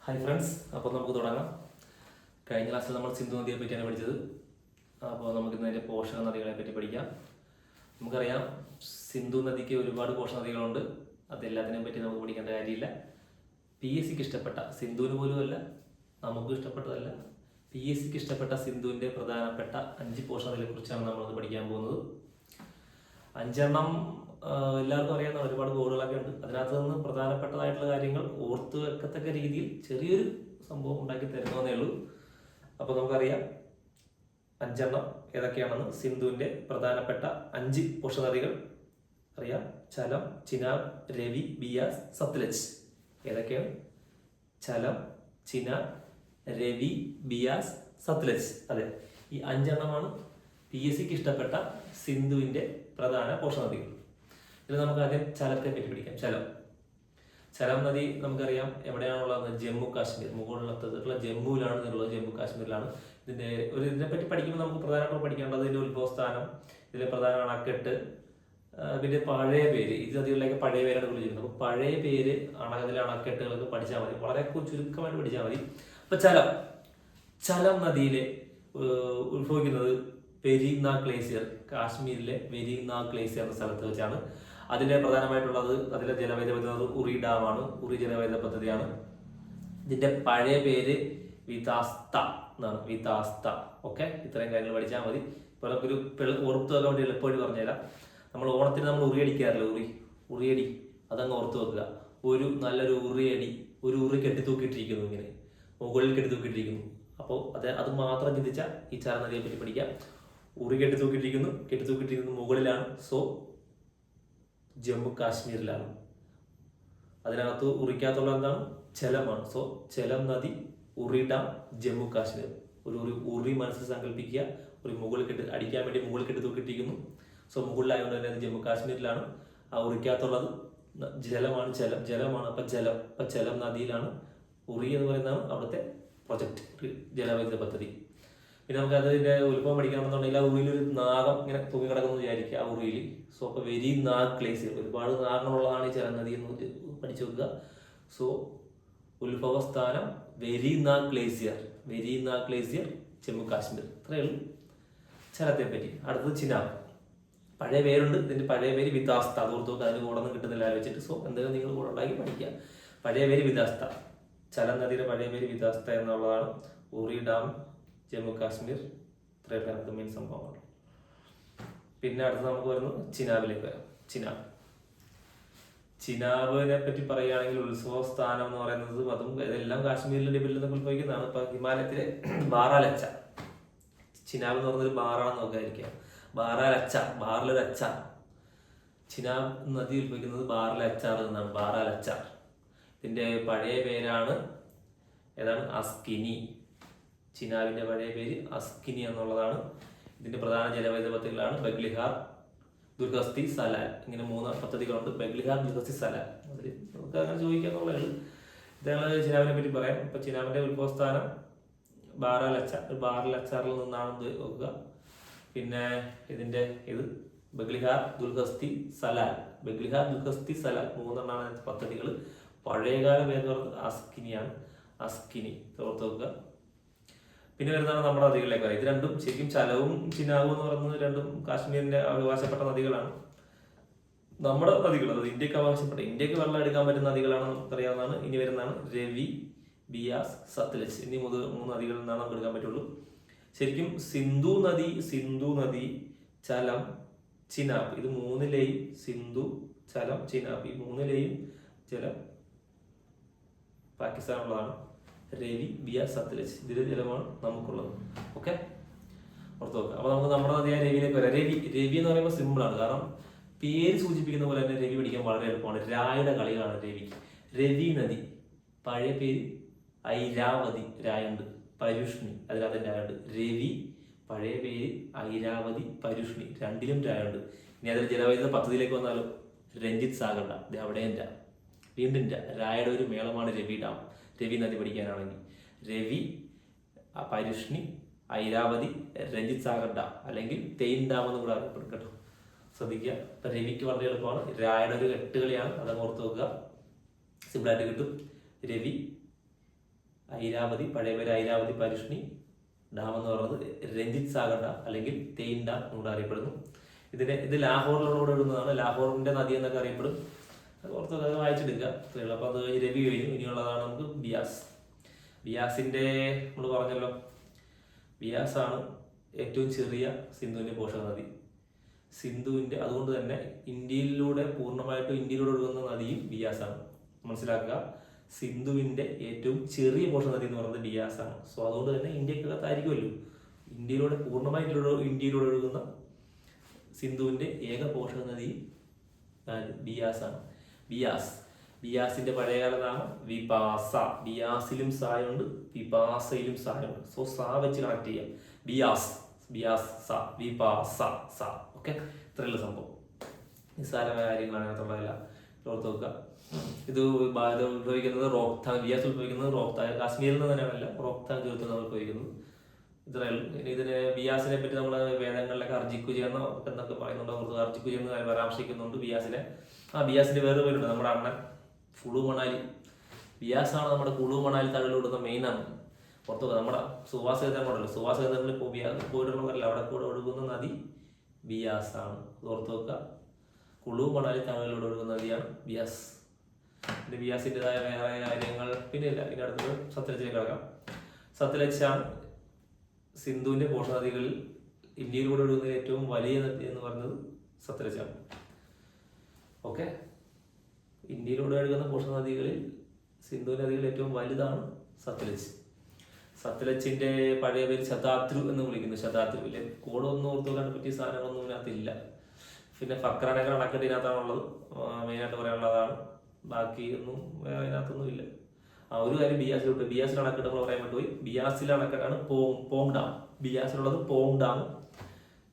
Hi friends, അപ്പോൾ നമുക്ക് തുടങ്ങാം. കഴിഞ്ഞ ക്ലാസ്സിൽ നമ്മൾ സിന്ധു നദിയെ പറ്റിയാണ് പഠിച്ചത്. അപ്പോൾ നമുക്ക് ഇന്നതിൻ്റെ പോഷക നദികളെ പറ്റി പഠിക്കാം. നമുക്കറിയാം, സിന്ധു നദിക്ക് ഒരുപാട് പോഷക നദികളുണ്ട്. അതെല്ലാത്തിനെയും പറ്റി നമുക്ക് പഠിക്കേണ്ട കാര്യമില്ല. PSCക്ക് ഇഷ്ടപ്പെട്ട, സിന്ധുവിന് പോലും അല്ല, നമുക്ക് ഇഷ്ടപ്പെട്ടതല്ല, PSCക്ക് ഇഷ്ടപ്പെട്ട സിന്ധുവിൻ്റെ പ്രധാനപ്പെട്ട 5 പോഷക നദികളെ കുറിച്ചാണ് നമ്മളത് പഠിക്കാൻ പോകുന്നത്. 5 എല്ലാവർക്കും അറിയാവുന്ന ഒരുപാട് കോഡുകളൊക്കെ ഉണ്ട്. അതിനകത്ത് നിന്ന് പ്രധാനപ്പെട്ടതായിട്ടുള്ള കാര്യങ്ങൾ ഓർത്തു വെക്കത്തക്ക രീതിയിൽ ചെറിയൊരു സംഭവം ഉണ്ടാക്കി തരുന്നതേ ഉള്ളൂ. അപ്പോൾ നമുക്കറിയാം 5 ഏതൊക്കെയാണെന്ന്. സിന്ധുവിൻ്റെ പ്രധാനപ്പെട്ട 5 പോഷകനദികൾ അറിയാം. ചലം, ചിനാബ്, രവി, ബിയാസ്, സത്ലജ്. ഏതൊക്കെയാണ്? ചലം, ചിനാബ്, രവി, ബിയാസ്, സത്ലജ്. അതെ, ഈ 5 PSCക്ക് ഇഷ്ടപ്പെട്ട സിന്ധുവിൻ്റെ പ്രധാന പോഷകനദികൾ. ഇതിൽ നമുക്ക് ആദ്യം ചലത്തെ പറ്റി പഠിക്കാം. ചലം നദി നമുക്കറിയാം എവിടെയാണുള്ളത്? ജമ്മു കാശ്മീർ. മുകളിലുള്ള ജമ്മുവിലാണ് ഉള്ളത്, ജമ്മു കാശ്മീരിലാണ്. ഇതിനെപ്പറ്റി പഠിക്കുമ്പോൾ നമുക്ക് പ്രധാനമായിട്ട് പഠിക്കേണ്ടത് ഇതിൻ്റെ ഉത്ഭവസ്ഥാനം, ഇതിലെ പ്രധാന അണക്കെട്ട്, പിന്നെ പഴയ പേര്. ഇത് നദികളിലേക്ക് പഴയ പേരാണ് വിളിച്ചിരുന്നത്. അപ്പോൾ പഴയ പേര് ഇതിലെ അണക്കെട്ടുകളൊക്കെ പഠിച്ചാൽ മതി, വളരെ ചുരുക്കമായിട്ട് പഠിച്ചാൽ മതി. അപ്പോൾ ചലം നദിയിലെ ഉത്ഭവിക്കുന്നത് വെരിനാഗ് ഗ്ലേസിയർ, കാശ്മീരിലെ വെരിനാഗ് ഗ്ലേസിയർ എന്ന സ്ഥലത്ത് വെച്ചാണ്. അതിലെ പ്രധാനമായിട്ടുള്ളത്, അതിലെ ജലവൈദ്യുത പദ്ധതി ഉറി ഡാമാണ്, ഉറി ജലവൈദ്യുത പദ്ധതിയാണ്. ഇതിന്റെ പഴയ പേര് വിതാസ്ത എന്നാണ്, വിതാസ്ത. ഓക്കെ, ഇത്രയും കാര്യങ്ങൾ പഠിച്ചാൽ മതി. ഇപ്പോൾ നമുക്കൊരു ഓർത്തു വെക്കാൻ വേണ്ടി എളുപ്പമായിട്ട് പറഞ്ഞുതരാം. നമ്മൾ ഓണത്തിന് നമ്മൾ ഉറിയടിക്കാറില്ല, ഉറിയടി, അതങ്ങ് ഓർത്തു വെക്കുക. നല്ലൊരു ഉറിയടി, ഒരു ഉറി കെട്ടിത്തൂക്കിയിട്ടിരിക്കുന്നു, ഇങ്ങനെ മുകളിൽ കെട്ടിത്തൂക്കിയിട്ടിരിക്കുന്നു. അപ്പോൾ അത് മാത്രം ചിന്തിച്ചാൽ ഈ ചാല നദിയെ പറ്റി പഠിക്കാം. ഉറി കെട്ടിത്തൂക്കിയിട്ടിരിക്കുന്നു മുകളിലാണ്. സോ ജമ്മു കാശ്മീരിലാണ്. അതിനകത്ത് ഉറിക്കകത്തുള്ള എന്താണ്? ചലമാണ്. സോ ചലം നദി, ഉറി ഡാം, ജമ്മു കാശ്മീർ. ഒരു ഉറി മനസ്സിൽ സങ്കല്പിക്കുക. ഒരു അടിക്കാൻ വേണ്ടി മുകളിൽ കെട്ടിത്തൂക്കിയിട്ടിരിക്കുന്നു. സോ മുകളിലായതുകൊണ്ട് തന്നെ അത് ജമ്മു കാശ്മീരിലാണ്. ആ ഉറിക്കകത്തുള്ളത് ജലമാണ്. അപ്പൊ ചലം നദിയിലാണ്. ഉറി എന്ന് പറയുന്നതാണ് അവിടുത്തെ പ്രൊജക്ട്, ജലവൈദ്യുത പദ്ധതി. പിന്നെ നമുക്ക് അതിന്റെ ഉത്ഭവം പഠിക്കണമെന്നുണ്ടെങ്കിൽ ആ ഉറിയിലൊരു നാഗം ഇങ്ങനെ തൂങ്ങി കിടക്കുന്നു വിചാരിക്കുക, ആ ഉറിയിൽ. സോ അപ്പൊ വെരിനാഗ് ഗ്ലേസിയർ, ഒരുപാട് നാഗങ്ങളുള്ളതാണ് ഈ ചലം നദി എന്ന് പഠിച്ചു വെക്കുക. സോ ഉത്ഭവസ്ഥാനം വെരിനാഗ് ഗ്ലേസിയർ, ജമ്മു കാശ്മീർ. ഇത്രയേ ഉള്ളൂ ചലത്തെ പറ്റി. അടുത്തത് ചിനാബ്. പഴയ പേരുണ്ട്, ഇതിന്റെ പഴയ പേര് വിതാസ്ത. അതോർത്ത് അതിന് കൂടെ ഒന്നും കിട്ടുന്നില്ല വെച്ചിട്ട്. സോ എന്തെങ്കിലും നിങ്ങൾ കൂടെ ഉണ്ടാക്കി പഠിക്കുക. പഴയ പേര് വിതാസ്ത, ചലം നദിയുടെ പഴയ പേര് വിതാസ്ത എന്നുള്ളതാണ്. ഉറി ഡാം, ജമ്മു കാശ്മീർ. ഇത്രയൊക്കെ മെയിൻ സംഭവമാണ്. പിന്നെ അടുത്ത് നമുക്ക് വരുന്നത് ചിനാബിലേക്ക് വരാം. ചിനാബിനെ പറ്റി പറയുകയാണെങ്കിൽ ഉത്സവ സ്ഥാനം എന്ന് പറയുന്നത് ഇതെല്ലാം കാശ്മീരിലെ ഡിബിൽ നിന്ന് ഉത്ഭവിക്കുന്നതാണ്. ഇപ്പൊ ഹിമാലയത്തിലെ ബാറാലച്ച, ചിനാബ് എന്ന് പറയുന്നത് ബാറാണെന്ന് നോക്കാതിരിക്കുക. ബാറിലൊരു അച്ച. ചിനാബ് നദി ഉത്ഭവിക്കുന്നത് ബാറിലച്ചാർ എന്നാണ്, ബാറാലച്ചാർ. ഇതിന്റെ പഴയ പേരാണ് ഏതാണ്? അസ്കിനി. ചിനാബിന്റെ പഴയ പേര് അസ്കിനി എന്നുള്ളതാണ്. ഇതിന്റെ പ്രധാന ജലവൈദ്യുത പദ്ധതികളാണ് ബഗ്ലിഹാർ, ദുർഗസ്തി, സലാൽ. ഇങ്ങനെ 3 പദ്ധതികളുണ്ട്. ബഗ്ലിഹാർ, ദുർഗസ്തി, സലാൽ. അതിൽ നമുക്ക് അങ്ങനെ ചോദിക്കാന്നുള്ളതാണ്. ഇതാണ് ചിനാബിനെ പറ്റി പറയാം. ഇപ്പൊ ചിനാബിന്റെ ഉത്ഭവസ്ഥാനം ബാറിലച്ചാറിൽ നിന്നാണെന്ന് നോക്കുക. പിന്നെ ഇതിന്റെ ബഗ്ലിഹാർ, ദുർഗസ്തി, സലാൽ. 3 പദ്ധതികൾ. പഴയകാല പേര് പറഞ്ഞത് അസ്കിനിയാണ്. അസ്കിനി ഓർത്ത് വെക്കുക. പിന്നെ വരുന്നതാണ് നമ്മുടെ നദികളിലേക്ക് വരാം. ഇത് രണ്ടും ശരിക്കും ചലവും ചിനാബും എന്ന് പറയുന്നത് രണ്ടും കാശ്മീരിന്റെ അവകാശപ്പെട്ട നദികളാണ്. നമ്മുടെ നദികൾ, അത് ഇന്ത്യക്ക് വെള്ളം എടുക്കാൻ പറ്റുന്ന നദികളാണ്, നമുക്കറിയാവുന്നതാണ്. ഇനി വരുന്നതാണ് രവി, ബിയാസ്, സത്ലജ്. എന്നീ 3 നദികളിൽ നിന്നാണ് നമുക്ക് എടുക്കാൻ പറ്റുള്ളൂ. ശരിക്കും സിന്ധു നദി, ചലം, ചിനാബ്, ഇത് 3ലെയും സിന്ധു, ചലം, ചിനാബ്, ഈ 3ലെയും ജലം പാകിസ്ഥാനുള്ളതാണ്. രവി, ബിയാസ്, സത്ലജ്, ഇതിലെ ജലമാണ് നമുക്കുള്ളത്. ഓക്കെ, ഓർത്ത് നോക്കുക. അപ്പൊ നമുക്ക് നമ്മുടെ നദിയായ രവിയിലേക്ക് വരാം. രവി എന്ന് പറയുമ്പോൾ സിമ്പിളാണ്, കാരണം പേര് സൂചിപ്പിക്കുന്ന പോലെ തന്നെ രവി പഠിക്കാൻ വളരെ എളുപ്പമാണ്. രായുടെ കളികളാണ് രവി. രവി നദി പഴയ പേര് ഐരാവതി, രായുണ്ട്. പരുഷ്ണി, അതിനകത്ത് രായുണ്ട്. രവി പഴയ പേര് ഐരാവതി, പരുഷ്ണി, രണ്ടിലും രായുണ്ട്. ഇനി അതിൽ ജലവൈദ്യുത പദ്ധതിയിലേക്ക് വന്നാലും രഞ്ജിത് സാഗർ ഡാം, ഇത് അവിടെയും വീണ്ടും രായുടെ ഒരു മേളമാണ് രവി നദി പഠിക്കാനാണെങ്കിൽ. രവി, പരുഷ്ണി, ഐരാവതി, രഞ്ജിത് സാഗർ ഡാം, അല്ലെങ്കിൽ തെയിൻ ഡാം എന്ന് കൂടെ അറിയപ്പെടും കേട്ടോ. ശ്രദ്ധിക്കുക. ഇപ്പൊ രവിക്ക് വളരെ എളുപ്പമാണ്. രായുടെ ഒരു 8 കളിയാണ്, അതങ്ങ് ഓർത്ത് വെക്കുക. സിമ്പിളായിട്ട് കിട്ടും. രവി, ഐരാവതി, പഴയ പേര് ഐരാവതി പരിഷ്ണി ഡാം എന്ന് പറയുന്നത് രഞ്ജിത് സാഗർ ഡാം അല്ലെങ്കിൽ തെയിൻ ഡാം എന്നൂടെ അറിയപ്പെടുന്നു. ഇത് ലാഹോറിലൂടെ ഒഴുകുന്നതാണ്. ലാഹോറിന്റെ നദി എന്നൊക്കെ അറിയപ്പെടും. അത് പുറത്തൊക്കെ വായിച്ചെടുക്കുക അത്രയുള്ളൂ. അപ്പോൾ അത് രവി കഴിഞ്ഞു. ഇനിയുള്ളതാണ് നമുക്ക് ബിയാസ്. ബിയാസിന്റെ നമ്മൾ പറഞ്ഞല്ലോ, ബിയാസാണ് ഏറ്റവും ചെറിയ സിന്ധുവിന്റെ പോഷക നദി. സിന്ധുവിന്റെ അതുകൊണ്ട് തന്നെ പൂർണ്ണമായിട്ടും ഇന്ത്യയിലൂടെ ഒഴുകുന്ന നദിയും ബിയാസാണ്. മനസ്സിലാക്കുക, സിന്ധുവിന്റെ ഏറ്റവും ചെറിയ പോഷക നദി എന്ന് പറയുന്നത് ബിയാസാണ്. സോ അതുകൊണ്ട് തന്നെ ഇന്ത്യക്കകത്തായിരിക്കുമല്ലോ ഇന്ത്യയിലൂടെ ഒഴുകുന്ന സിന്ധുവിന്റെ ഏക പോഷക നദി ബിയാസാണ്. ബിയാസിന്റെ പഴയകാല നാമം വിപാസ. ബിയാസിലും സായുണ്ട്, വിപാസയിലും സായുണ്ട്. സോ സാ വെച്ച് കണക്ട് ചെയ്യാം. ബിയാസ് വിപാസ സ. ഓക്കെ, ഇത്രയുള്ള സംഭവം. നിസ്സാരമായ കാര്യങ്ങളാണ് അതിനകത്തുള്ളതല്ല. ഓർത്ത് വെക്കുക. ഇത് ഉത്ഭവിക്കുന്നത് ബിയാസ് ഉത്ഭവിക്കുന്നത് റോഹ്താങ്, കാശ്മീരിൽ നിന്ന് തന്നെയാണല്ല, റോഹ്താങ് തീർത്ഥം ഉത്ഭവിക്കുന്നത്. ഇത്രയുള്ളൂ. ഇതിന് ബിയാസിനെ പറ്റി നമ്മൾ വേദങ്ങളിലൊക്കെ അർജിക്കുജെന്നോ എന്നൊക്കെ പറയുന്നുണ്ട്. അവർക്ക് അർജിക്കുജെന്ന് പരാമർശിക്കുന്നുണ്ട് ബിയാസിനെ. ബിയാസിന്റെ വേറെ പേരുണ്ട്, നമ്മുടെ അണ്ണൻ കുളു മണാലി. ബിയാസാണ് നമ്മുടെ കുളു മണാലി തഴലിടുന്ന മെയിനാണ്. പുറത്തു നമ്മുടെ സുവാസ കേന്ദ്രങ്ങളുണ്ടല്ലോ, സുവാസ കേന്ദ്രങ്ങളിൽ പോയിട്ടുള്ളവരല്ല, അവിടെ കൂടെ ഒഴുകുന്ന നദി ബിയാസാണ്. ഓർത്ത് വെക്കുക. കുളു മണാലി തഴലിലൂടെ ഒഴുകുന്ന നദിയാണ് ബിയാസ്. പിന്നെ ബിയാസിൻ്റെതായ വേറെ കാര്യങ്ങൾ പിന്നെ ഇല്ല. പിന്നെ അടുത്തത് സത്ലജിലേക്ക് കിടക്കാം. സത്ലജാണ് സിന്ധുവിന്റെ പോഷക നദികളിൽ ഇന്ത്യയിലൂടെ ഒഴുകുന്ന ഏറ്റവും വലിയ നദി എന്ന് പറയുന്നത് സത്ലജാണ്. ഓക്കെ, ഇന്ത്യയിലൂടെ ഒഴുകുന്ന പോഷക നദികളിൽ സിന്ധു നദികളിൽ ഏറ്റവും വലുതാണ് സത്ലജ്. സത്ലജിന്റെ പഴയ പേര് ശതാദ്രു എന്ന് വിളിക്കുന്നു. ശതാദ്രുവിലെ കോടൊന്നും ഓർത്തു വെക്കാൻ പറ്റിയ സാധനങ്ങളൊന്നും ഇതിനകത്തില്ല. പിന്നെ ഫക്രാനഗർ അണക്കെട്ട് ഇതിനകത്താണുള്ളത്. മെയിനായിട്ട് പറയാനുള്ളതാണ്. ബാക്കി ഒന്നും വേറെ ഇതിനകത്തൊന്നും ഇല്ല. ഒരു കാര്യം ബിയാസിൽ അണക്കെട്ട് നമ്മൾ പറയാൻ പറ്റുപോയി. ബിയാസിലെ അണക്കെട്ടാണ് പോങ് ഡാം. ബിയാസിലുള്ളത് പോങ് ഡാം,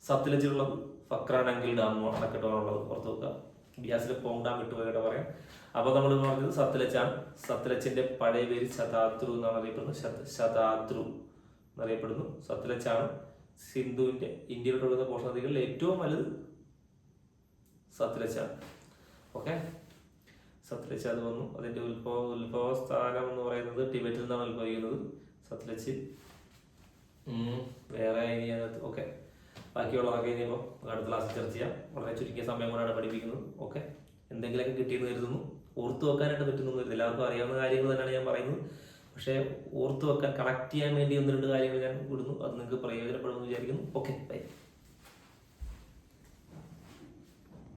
സത്ലജിലുള്ളത് ഫക്രാനഗർ ഡാം അണക്കെട്ടാണുള്ളത്. പുറത്ത് വെക്കുക. ബിയാസിലെ പോങ് ഡാം വിട്ടുപോയിട്ട് പറയാം. അപ്പോൾ നമ്മൾ പറഞ്ഞത് സത്ലജാണ്. സത്ലജിന്റെ പഴയ പേര് ശതാദ്രു എന്നാണ് അറിയപ്പെടുന്നത്. ശതാദ്രു എന്നറിയപ്പെടുന്നു. സത്ലജാണ് സിന്ധുവിന്റെ ഇന്ത്യയിലോട്ട് ഒഴുകുന്ന പോഷക നദികളിൽ ഏറ്റവും വലുത് സത്ലജാണ്. ഓക്കെ, സത്ലജ് അത് വന്നു. അതിന്റെ ഉത്ഭവ സ്ഥാനം എന്ന് പറയുന്നത് ടിബറ്റിൽ നിന്നാണ് ഉത്ഭവിക്കുന്നത് സത്ലജ്. വേറെ ഇനി അതിനകത്ത് ഓക്കെ, ബാക്കിയുള്ളതൊക്കെ ഇനിയിപ്പോൾ അടുത്ത ക്ലാസ്സിൽ ചർച്ച ചെയ്യാം. വളരെ ചുരുക്കിയ സമയം കൊണ്ടാണ് പഠിപ്പിക്കുന്നത്. ഓക്കെ, എന്തെങ്കിലുമൊക്കെ കിട്ടിയെന്ന് കരുതുന്നു. ഓർത്തു വെക്കാനായിട്ട് പറ്റുന്നൊന്നും എല്ലാവർക്കും അറിയാവുന്ന കാര്യങ്ങൾ തന്നെയാണ് ഞാൻ പറയുന്നത്. പക്ഷേ ഓർത്തു വെക്കാൻ കണക്ട് ചെയ്യാൻ വേണ്ടി 1-2 കാര്യങ്ങൾ ഞാൻ വിടുന്നു. അത് നിങ്ങൾക്ക് പ്രയോജനപ്പെടുമെന്ന് വിചാരിക്കുന്നു. Okay, by.